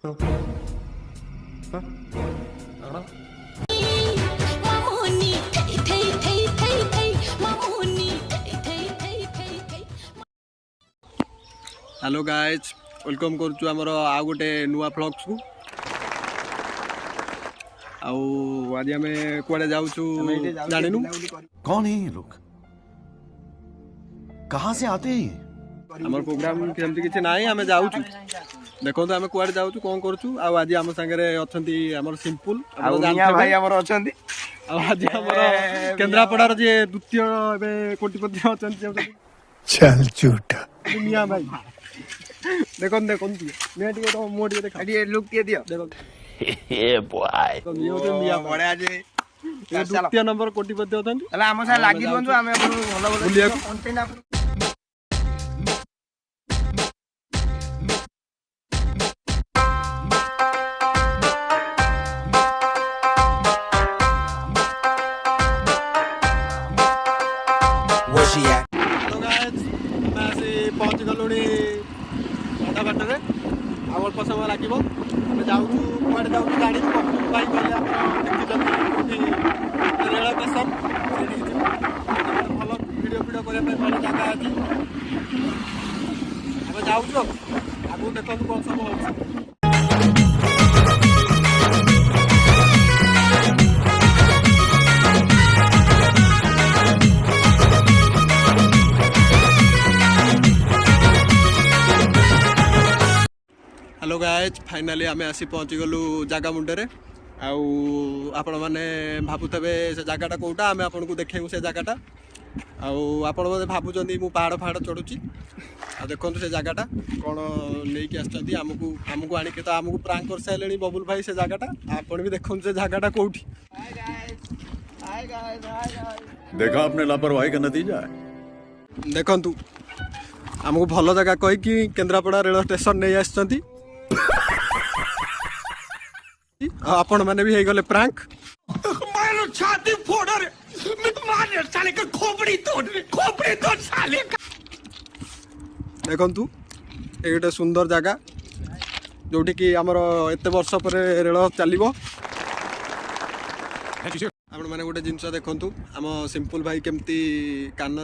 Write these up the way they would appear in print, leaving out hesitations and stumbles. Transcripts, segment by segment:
hello guys welcome करुचु आमर आउ गोटे नुआ व्लॉग्स को आज आम कुआडे जाऊँ जानिनु कौन है ये लोग कहाँ से आते हैं आम प्रोग्राम केमती किसी ना आम जाऊँ देखो आम कुआडे जाऊँ कौन करुचु आज आम सांगे अच्छी आम सिंपल भाई आमर अच्छी आज आम केन्द्रापड़ार जी द्वितीय कोटिपति अच्छा चल झूठा मिया भाई देखो देखो मुझे देखा लुक दियो देखो बढ़िया जे द्वितीय नंबर कोटिपति अच्छा आम साथ लगी रुहतु आम भल पहुँच गलु अधा बाटर अल्प समय लगे जाऊँ कड़े जाऊँ जानी भाई कहले रेल स्टेशन भल भिड फिड करने भल जगह अच्छी आम जाऊँ आगू देखो कौन सब हो हेलो गाइज फाइनाली आम आसी पहुँची गलु जगह मुंडे आपण मैंने भावुवे से जगटा कौटा आम आपन को देखू से जगटा आपण मैंने भावुं मु पहाड़ पहाड़ चढ़ुची आ देखो से जगटा कौन नहीं आमको आणिक तो आमको प्रांक कर सारे बबुल भाई से जगटा आपण भी देखो से जगटा कौटी देखा आपने लापरवाही का नतीजा है देखु आमको भल जगह कहीकि केन्द्रापड़ा रेल स्टेशन नहीं आसी आपण मैंने भी गले प्रांक देखु ये गोटे सुंदर जगह जोटी कि आमर एत वर्ष पर रेल चलो आपण मैंने गोटे जिनस देखु आम सिंपल भाई केमती कान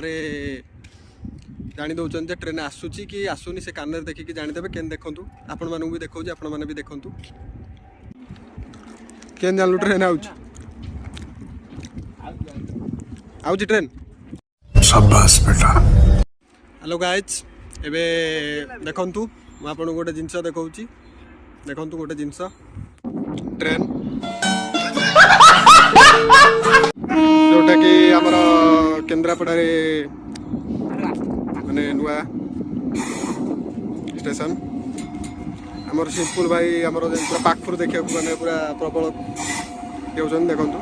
जानी दौरान ट्रेन आसूची कि आसुनी से कान देखिकी जानीदेवे केन देखु आपण मानू भी देखा आपण मैंने भी देखु केन जानलु ट्रेन आउची ट्रेन शाबाश बेटा हेलो गाइज एबे देखंतु म आपन गोटे जिंस देखौची देखंतु गोटे जिंस ट्रेन जोटा कि हमर केन्द्रापड़ा रे माने नुआ स्टेशन हमर सिंपल भाई हमर पूरा पाखुर देखिया माने पूरा प्रबल देउछन देखंतु